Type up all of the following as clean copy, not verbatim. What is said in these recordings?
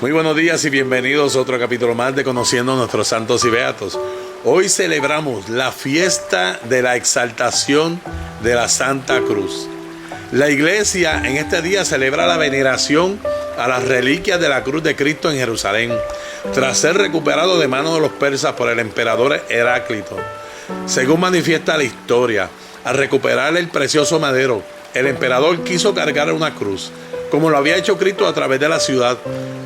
Muy buenos días y bienvenidos a otro capítulo más de Conociendo a nuestros santos y beatos. Hoy celebramos la fiesta de la exaltación de la Santa Cruz. La iglesia en este día celebra la veneración a las reliquias de la cruz de Cristo en Jerusalén, tras ser recuperado de manos de los persas por el emperador Heráclito. Según manifiesta la historia, al recuperar el precioso madero, el emperador quiso cargar una cruz, como lo había hecho Cristo a través de la ciudad,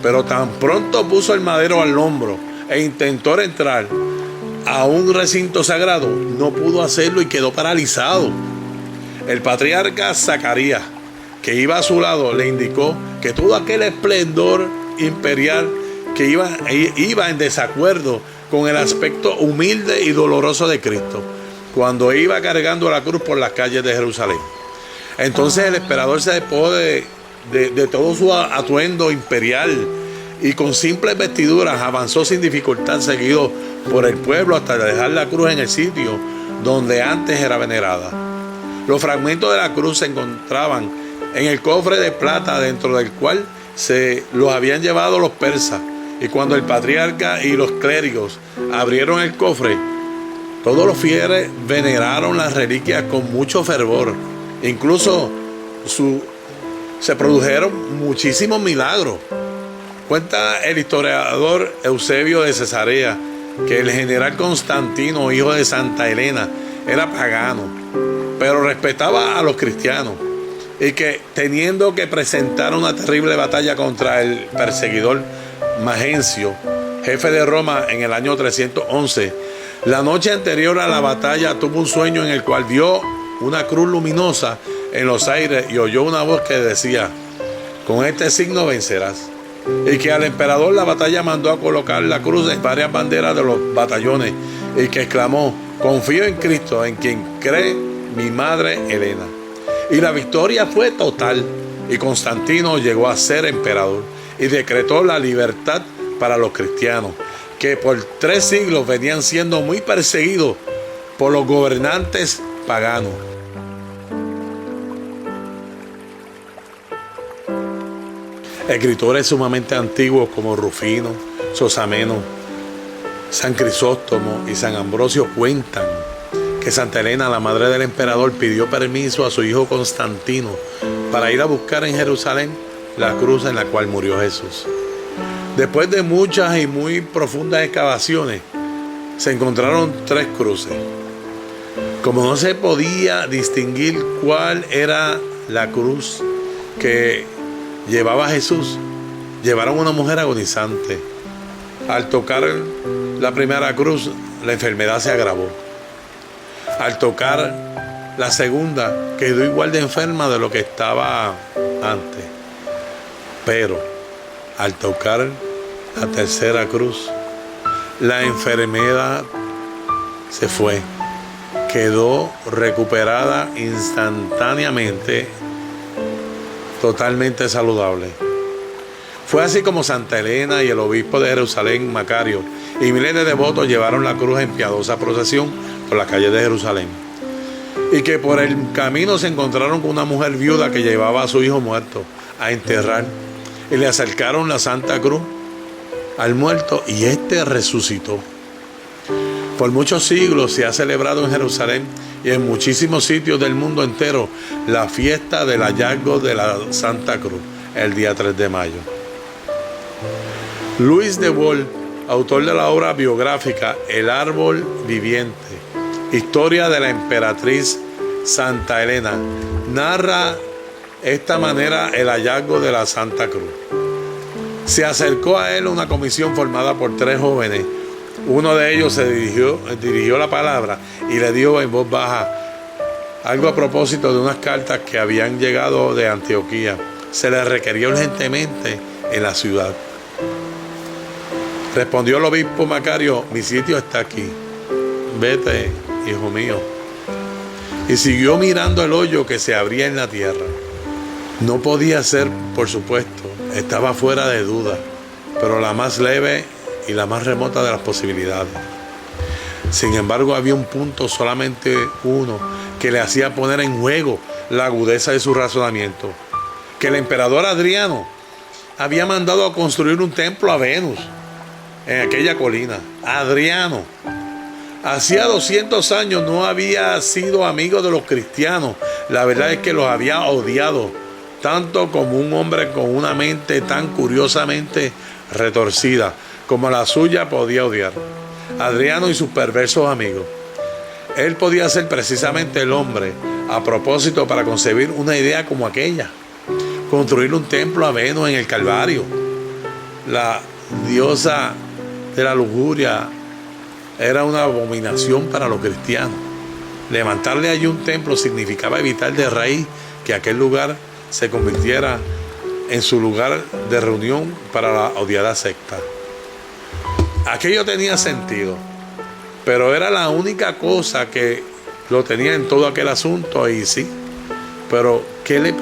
pero tan pronto puso el madero al hombro e intentó entrar a un recinto sagrado, no pudo hacerlo y quedó paralizado. El patriarca Zacarías, que iba a su lado, le indicó que todo aquel esplendor imperial que iba en desacuerdo con el aspecto humilde y doloroso de Cristo, cuando iba cargando la cruz por las calles de Jerusalén. Entonces el emperador se despojó de todo su atuendo imperial y con simples vestiduras avanzó sin dificultad, seguido por el pueblo, hasta dejar la cruz en el sitio donde antes era venerada. Los fragmentos de la cruz se encontraban en el cofre de plata dentro del cual se los habían llevado los persas, y cuando el patriarca y los clérigos abrieron el cofre, todos los fieles veneraron las reliquias con mucho fervor. Incluso se produjeron muchísimos milagros. Cuenta el historiador Eusebio de Cesarea que el general Constantino, hijo de Santa Elena, era pagano, pero respetaba a los cristianos, y que teniendo que presentar una terrible batalla contra el perseguidor Magencio, jefe de Roma, en el año 311, la noche anterior a la batalla tuvo un sueño en el cual vio una cruz luminosa en los aires y oyó una voz que decía: con este signo vencerás. Y que al emperador la batalla mandó a colocar la cruz en varias banderas de los batallones, y que exclamó: confío en Cristo, en quien cree mi madre Helena. Y la victoria fue total, y Constantino llegó a ser emperador y decretó la libertad para los cristianos, que por 3 siglos venían siendo muy perseguidos por los gobernantes paganos. Escritores sumamente antiguos como Rufino, Sosameno, San Crisóstomo y San Ambrosio cuentan que Santa Elena, la madre del emperador, pidió permiso a su hijo Constantino para ir a buscar en Jerusalén la cruz en la cual murió Jesús. Después de muchas y muy profundas excavaciones, se encontraron 3 cruces. Como no se podía distinguir cuál era la cruz que llevaba a Jesús, llevaron a una mujer agonizante. Al tocar la primera cruz, la enfermedad se agravó. Al tocar la segunda, quedó igual de enferma de lo que estaba antes. Pero al tocar la tercera cruz, la enfermedad se fue. Quedó recuperada instantáneamente, totalmente saludable. Fue así como Santa Elena y el obispo de Jerusalén, Macario, y miles de devotos llevaron la cruz en piadosa procesión por las calles de Jerusalén, y que por el camino se encontraron con una mujer viuda que llevaba a su hijo muerto a enterrar, y le acercaron la Santa Cruz al muerto, y éste resucitó. Por muchos siglos se ha celebrado en Jerusalén y en muchísimos sitios del mundo entero la fiesta del hallazgo de la Santa Cruz, el día 3 de mayo. Louis de Wohl, autor de la obra biográfica El árbol viviente, historia de la emperatriz Santa Elena, narra esta manera el hallazgo de la Santa Cruz. Se acercó a él una comisión formada por 3 jóvenes. Uno de ellos se dirigió la palabra y le dijo en voz baja algo a propósito de unas cartas que habían llegado de Antioquía. Se les requería urgentemente en la ciudad. Respondió el obispo Macario: mi sitio está aquí. Vete, hijo mío. Y siguió mirando el hoyo que se abría en la tierra. No podía ser, por supuesto, estaba fuera de duda, pero la más leve y la más remota de las posibilidades. Sin embargo, había un punto, solamente uno, que le hacía poner en juego la agudeza de su razonamiento: que el emperador Adriano había mandado a construir un templo a Venus en aquella colina. Adriano hacía 200 años no había sido amigo de los cristianos. La verdad es que los había odiado, tanto como un hombre con una mente tan curiosamente retorcida como la suya podía odiar. Adriano y sus perversos amigos. Él podía ser precisamente el hombre a propósito para concebir una idea como aquella. Construir un templo a Venus en el Calvario, la diosa de la lujuria, era una abominación para los cristianos. Levantarle allí un templo significaba evitar de raíz que aquel lugar se convirtiera en su lugar de reunión para la odiada secta. Aquello tenía sentido, pero era la única cosa que lo tenía en todo aquel asunto. Y sí, pero ¿qué le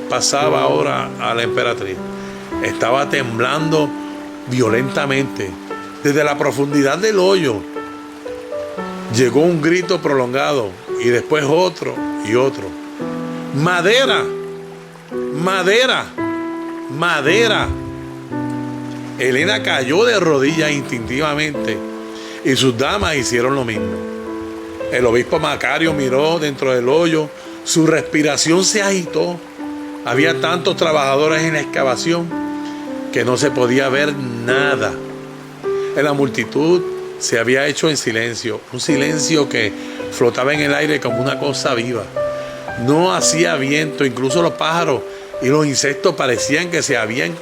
pasaba ahora a la emperatriz? Estaba temblando violentamente. Desde la profundidad del hoyo llegó un grito prolongado y después otro y otro. ¡Madera! ¡Madera! ¡Madera! Helena cayó de rodillas instintivamente y sus damas hicieron lo mismo. El obispo Macario miró dentro del hoyo, su respiración se agitó. Había tantos trabajadores en la excavación que no se podía ver nada. En la multitud se había hecho en silencio, un silencio que flotaba en el aire como una cosa viva. No hacía viento, incluso los pájaros y los insectos parecían que se habían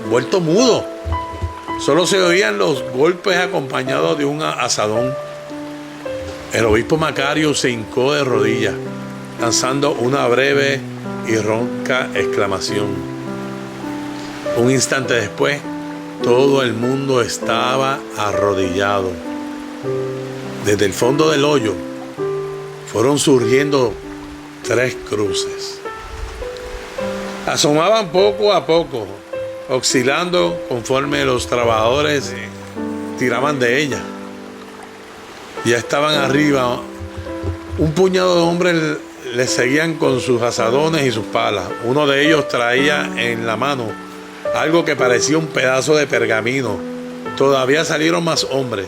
vuelto mudos. Solo se oían los golpes acompañados de un azadón. El obispo Macario se hincó de rodillas, lanzando una breve y ronca exclamación. Un instante después, todo el mundo estaba arrodillado. Desde el fondo del hoyo fueron surgiendo 3 cruces. Asomaban poco a poco, oscilando conforme los trabajadores tiraban de ella. Ya estaban arriba. Un puñado de hombres les seguían con sus azadones y sus palas. Uno de ellos traía en la mano algo que parecía un pedazo de pergamino. Todavía salieron más hombres.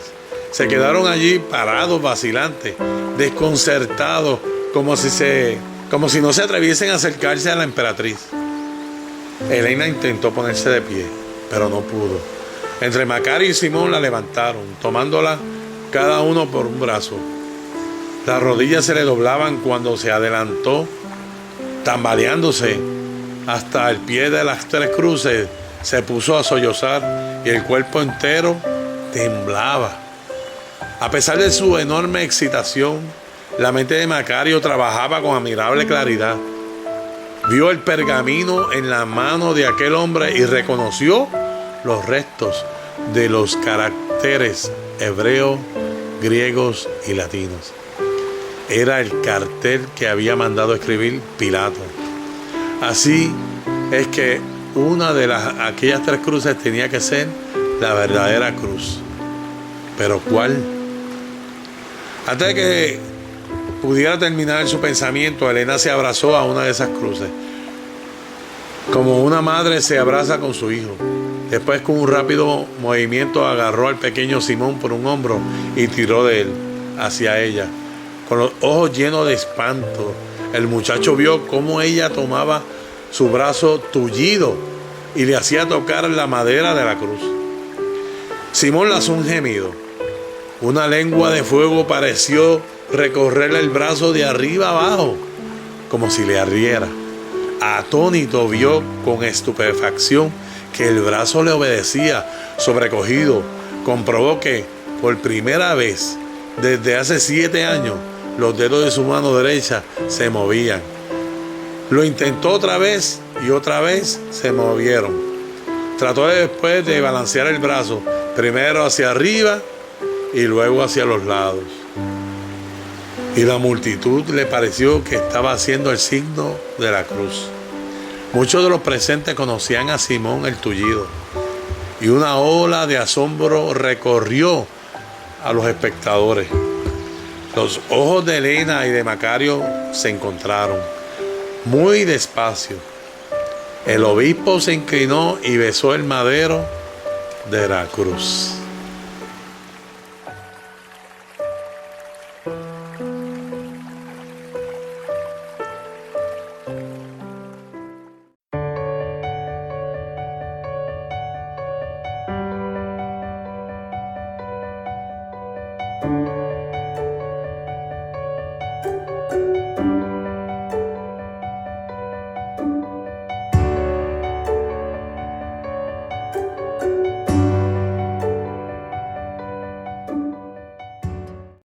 Se quedaron allí parados, vacilantes, desconcertados, como si no se atreviesen a acercarse a la emperatriz. Helena intentó ponerse de pie, pero no pudo. Entre Macario y Simón la levantaron, tomándola cada uno por un brazo. Las rodillas se le doblaban cuando se adelantó, tambaleándose hasta el pie de las 3 cruces. Se puso a sollozar y el cuerpo entero temblaba. A pesar de su enorme excitación, la mente de Macario trabajaba con admirable claridad. Vio el pergamino en la mano de aquel hombre y reconoció los restos de los caracteres hebreos, griegos y latinos. Era el cartel que había mandado escribir Pilato. Así es que una de aquellas 3 cruces tenía que ser la verdadera cruz. ¿Pero cuál? Antes de que pudiera terminar su pensamiento, Helena se abrazó a una de esas cruces, como una madre se abraza con su hijo. Después, con un rápido movimiento, agarró al pequeño Simón por un hombro y tiró de él hacia ella. Con los ojos llenos de espanto, el muchacho vio cómo ella tomaba su brazo tullido y le hacía tocar la madera de la cruz. Simón lanzó un gemido. Una lengua de fuego pareció recorrerle el brazo de arriba abajo, como si le ardiera. Atónito, vio con estupefacción que el brazo le obedecía. Sobrecogido, comprobó que por primera vez desde hace 7 años los dedos de su mano derecha se movían. Lo intentó otra vez y otra vez se movieron. Trató después de balancear el brazo, primero hacia arriba y luego hacia los lados. Y la multitud le pareció que estaba haciendo el signo de la cruz. Muchos de los presentes conocían a Simón el tullido, y una ola de asombro recorrió a los espectadores. Los ojos de Helena y de Macario se encontraron. Muy despacio, El obispo se inclinó y besó el madero de la cruz.